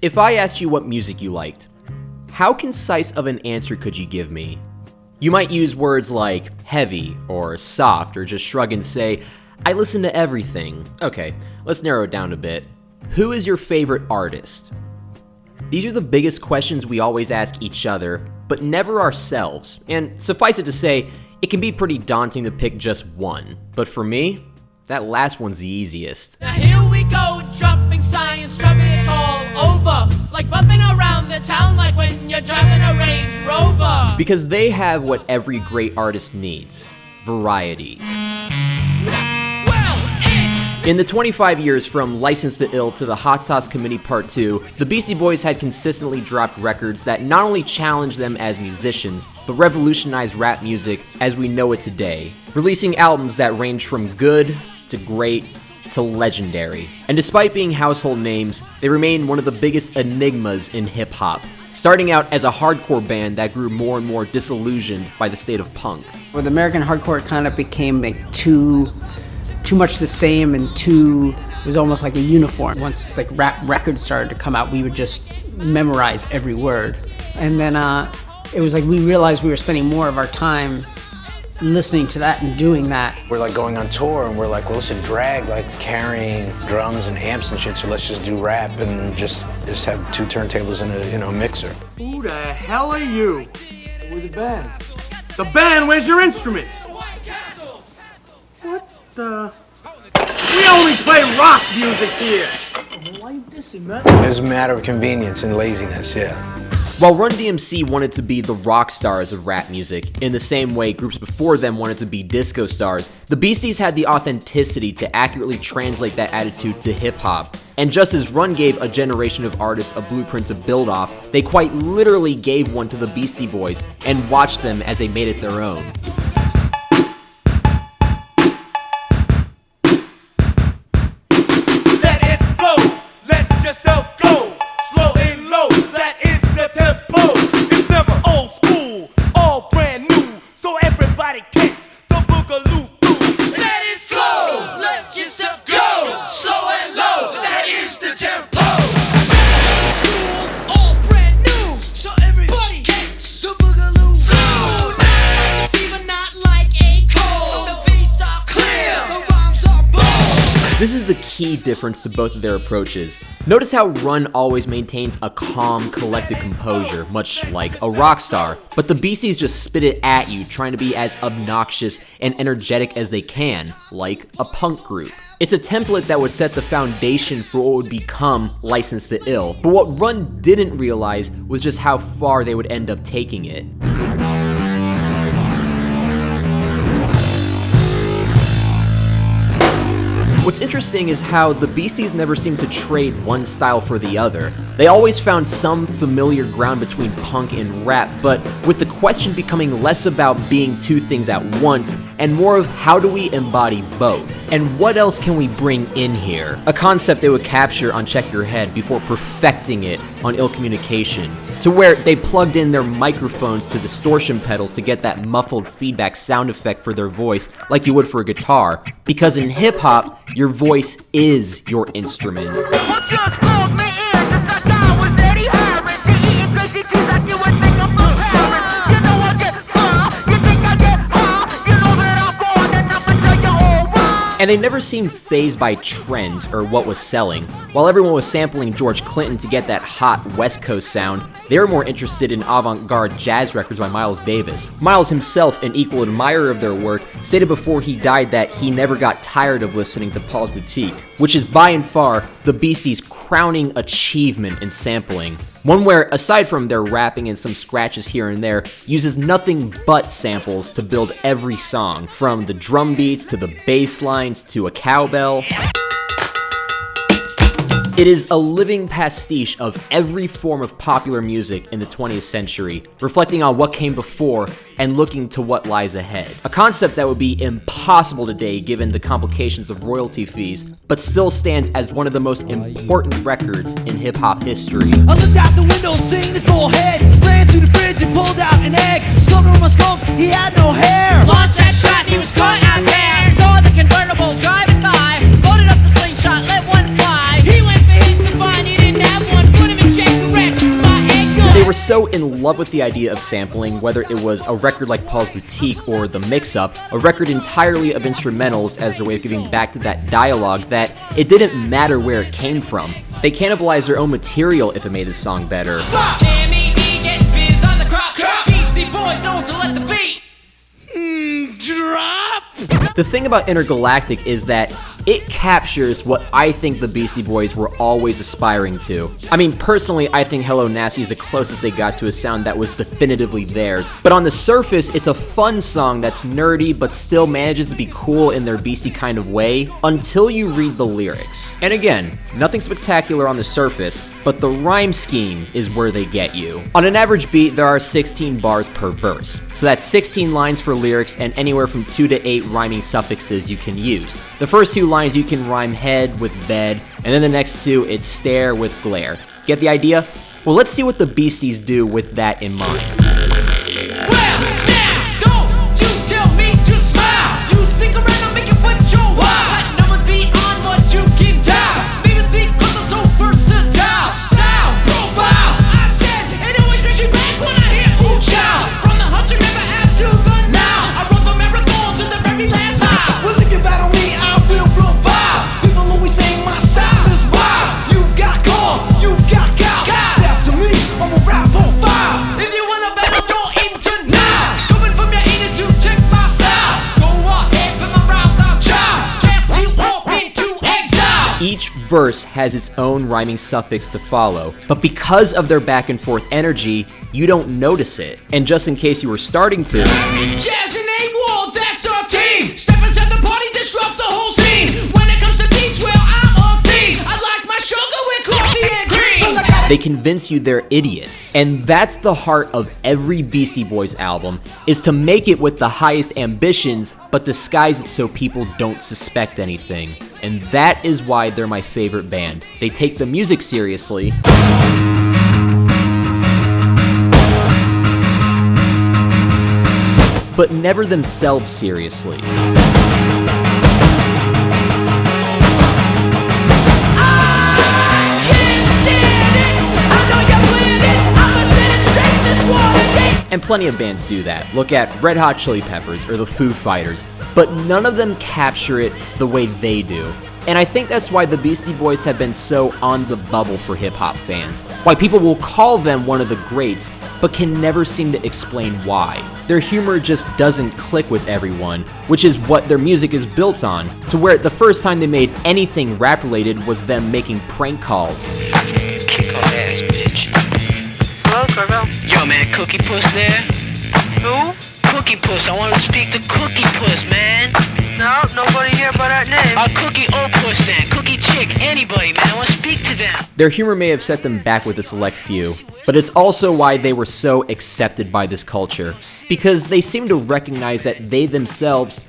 If I asked you what music you liked, how concise of an answer could you give me? You might use words like heavy or soft, or just shrug and say, I listen to everything. Okay, let's narrow it down a bit. Who is your favorite artist? These are the biggest questions we always ask each other, but never ourselves. And suffice it to say, it can be pretty daunting to pick just one. But for me, that last one's the easiest. Now here we go, dropping science, dropping it all over. Like bumping around the town like when you're driving a Range Rover. Because they have what every great artist needs: variety. In the 25 years from License to Ill to the Hot Sauce Committee Part 2, the Beastie Boys had consistently dropped records that not only challenged them as musicians, but revolutionized rap music as we know it today, releasing albums that range from good to great to legendary. And despite being household names, they remain one of the biggest enigmas in hip-hop, starting out as a hardcore band that grew more and more disillusioned by the state of punk. With American hardcore, it kind of became like too much the same, and it was almost like a uniform. Once like rap records started to come out, we would just memorize every word. And then it was like we realized we were spending more of our time listening to that and doing that. We're like going on tour and we're like, well, listen, drag like carrying drums and amps and shit, so let's just do rap and just have two turntables and a mixer. Who the hell are you? We're the band. The band? Where's your instruments? What the? We only play rock music here. Why are you dissing, man? It was a matter of convenience and laziness, yeah. While Run DMC wanted to be the rock stars of rap music, in the same way groups before them wanted to be disco stars, the Beasties had the authenticity to accurately translate that attitude to hip-hop. And just as Run gave a generation of artists a blueprint to build off, they quite literally gave one to the Beastie Boys and watched them as they made it their own. This is the key difference to both of their approaches. Notice how Run always maintains a calm, collected composure, much like a rock star, but the Beasties just spit it at you, trying to be as obnoxious and energetic as they can, like a punk group. It's a template that would set the foundation for what would become License to Ill, but what Run didn't realize was just how far they would end up taking it. What's interesting is how the Beasties never seemed to trade one style for the other. They always found some familiar ground between punk and rap, but with the question becoming less about being two things at once and more of how do we embody both? And what else can we bring in here? A concept they would capture on Check Your Head before perfecting it on Ill Communication, to where they plugged in their microphones to distortion pedals to get that muffled feedback sound effect for their voice like you would for a guitar, because in hip-hop, your voice is your instrument. And they never seemed fazed by trends or what was selling. While everyone was sampling George Clinton to get that hot West Coast sound, they were more interested in avant-garde jazz records by Miles Davis. Miles himself, an equal admirer of their work, stated before he died that he never got tired of listening to Paul's Boutique, which is by and far the Beasties' crowning achievement in sampling. One where, aside from their rapping and some scratches here and there, uses nothing but samples to build every song, from the drum beats to the bass lines to a cowbell. It is a living pastiche of every form of popular music in the 20th century, reflecting on what came before and looking to what lies ahead. A concept that would be impossible today given the complications of royalty fees, but still stands as one of the most important records in hip-hop history. I looked out the window, seen his bullhead, ran through the fridge and pulled out an egg. Scoped on my scopes, he had no hair. Launched that shot, he was caught out there. Saw the convertible driving by, loaded up the slingshot, let one fly. He went for his to find, he didn't have one, put him in jail. were so in love with the idea of sampling, whether it was a record like Paul's Boutique or The Mix-Up, a record entirely of instrumentals as their way of giving back to that dialogue, that it didn't matter where it came from. They cannibalized their own material if it made the song better. Jamie D getting biz on the crop. Beastie boys known to let the beat drop. The thing about Intergalactic is that it captures what I think the Beastie Boys were always aspiring to. I mean, personally, I think Hello Nasty is the closest they got to a sound that was definitively theirs. But on the surface, it's a fun song that's nerdy but still manages to be cool in their Beastie kind of way, until you read the lyrics. And again, nothing spectacular on the surface, but the rhyme scheme is where they get you. On an average beat, there are 16 bars per verse. So that's 16 lines for lyrics and anywhere from 2 to 8 rhyming suffixes you can use. The first 2 lines you can rhyme head with bed, and then the next 2 it's stare with glare. Get the idea? Well, let's see what the Beasties do with that in mind. Well, now, don't you tell me to smile. You stick around and make it what you want. Let numbers be on what you can dial. Maybe speak cause I'm so versatile. Style, profile, I said, it always makes me back when I hear ooh child. From the hunter never have to the now. I run the marathon to the very last mile. Well, if you battle me, I will provide. People always say my style is wild. You've got call, you've got gal. Step to me, I'm a rap on fire. If you wanna battle, don't even deny. Coming from your anus to check my style. Go ahead, put my rhymes I'll try. Cast you off into exile. Each verse has its own rhyming suffix to follow, but because of their back and forth energy, you don't notice it. And just in case you were starting to, Jazz and A-Wall, that's our team. Step inside the party, disrupt the whole scene. When it comes to beats, well, I'm a fiend. I like my sugar with coffee and cream. they convince you they're idiots. And that's the heart of every Beastie Boys album, is to make it with the highest ambitions, but disguise it so people don't suspect anything. And that is why they're my favorite band. They take the music seriously, but never themselves seriously. And plenty of bands do that. Look at Red Hot Chili Peppers or the Foo Fighters, but none of them capture it the way they do. And I think that's why the Beastie Boys have been so on the bubble for hip-hop fans. Why people will call them one of the greats, but can never seem to explain why. Their humor just doesn't click with everyone, which is what their music is built on, to where the first time they made anything rap-related was them making prank calls. Kick off ass, bitch. Hello, Carvel. Yo, man, Cookie Puss there? Who? Cookie Puss, I want to speak to Cookie Puss, man. No, nobody here by that name. Cookie or Puss then, Cookie Chick, anybody, man, I want to speak to them. Their humor may have set them back with a select few, but it's also why they were so accepted by this culture, because they seem to recognize that they themselves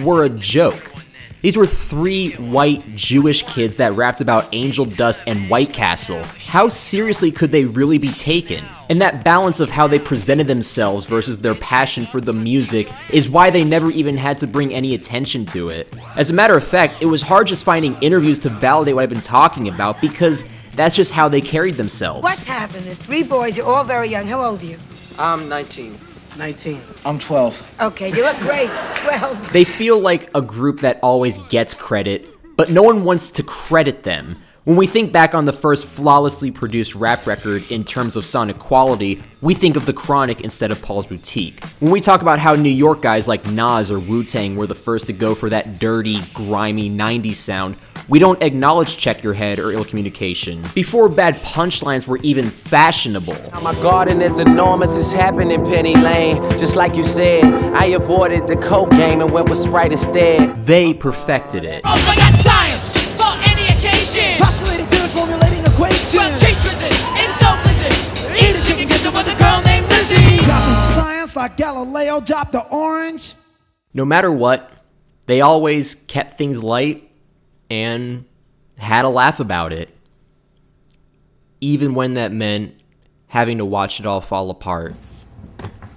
were a joke. These were 3 white Jewish kids that rapped about angel dust and White Castle. How seriously could they really be taken? And that balance of how they presented themselves versus their passion for the music is why they never even had to bring any attention to it. As a matter of fact, it was hard just finding interviews to validate what I've been talking about, because that's just how they carried themselves. What happened? The 3 boys, you're all very young. How old are you? I'm 19. 19. I'm 12. Okay, you look great. 12. They feel like a group that always gets credit, but no one wants to credit them. When we think back on the first flawlessly produced rap record in terms of sonic quality, we think of The Chronic instead of Paul's Boutique. When we talk about how New York guys like Nas or Wu-Tang were the first to go for that dirty, grimy 90s sound, we don't acknowledge Check Your Head or Ill Communication. Before bad punchlines were even fashionable. My garden is enormous, it's happening in Penny Lane. Just like you said, I avoided the coke game and went with Sprite instead. They perfected it. Oh, I got science for any occasion. Postulating theories, formulating equations. Well, teach visit, it's no blizzard. Eat a chicken gizzard with a girl named Lizzie. Dropping science like Galileo dropped the orange. No matter what, they always kept things light and had a laugh about it, even when that meant having to watch it all fall apart.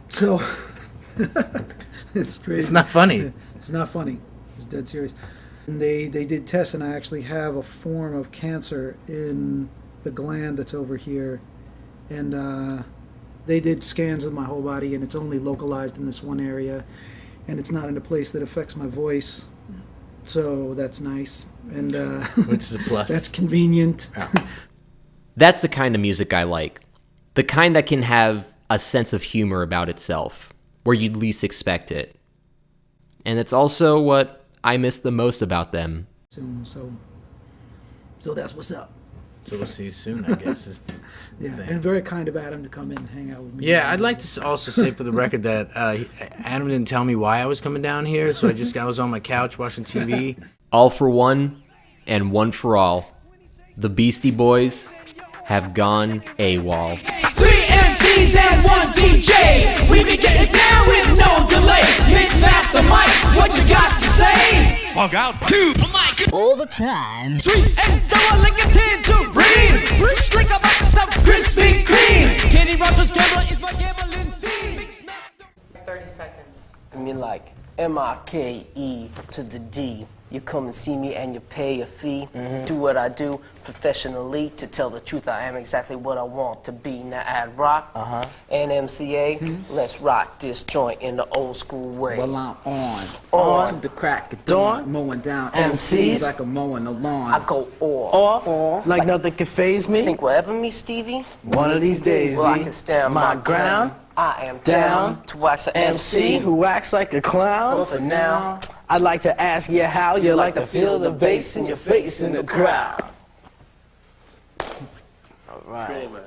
So, it's crazy. It's not funny. It's not funny. It's dead serious. And they did tests, and I actually have a form of cancer in the gland that's over here. And They did scans of my whole body, and it's only localized in this one area, and it's not in a place that affects my voice. So that's nice, and which is a plus. That's convenient. That's the kind of music I like. The kind that can have a sense of humor about itself, where you'd least expect it. And it's also what I miss the most about them. So that's what's up. So we'll see you soon, I guess. Is the yeah, thing. and very kind of Adam to come in and hang out with me. Yeah, I'd like to also say for the record that Adam didn't tell me why I was coming down here, so I was on my couch watching TV. All for one, and one for all. The Beastie Boys have gone AWOL. 3 MCs and 1 DJ. We be getting down with no delay. Mix master Mike, what you got to say? Bug out. 2. All the time. Sweet and sour like a tangerine. Fresh like a box of Krispy Kreme. Kenny Rogers Gambler is my gambling theme. Mix master. 30 seconds. I mean, like MIKE to the D. You come and see me and you pay a fee. Do what I do professionally. To tell the truth, I am exactly what I want to be. Now add rock and MCA. Let's rock this joint in the old school way. Well, I'm on to the crack of dawn, mowing down MCs like I'm mowing the lawn. I go off, like nothing can faze me. Think whatever me, Stevie. One of these days, well, I can stand my ground. I am down to wax an MC who acts like a clown. Well, for now, I'd like to ask you how you like to feel the bass in your face in the crowd. all right. Cool, man.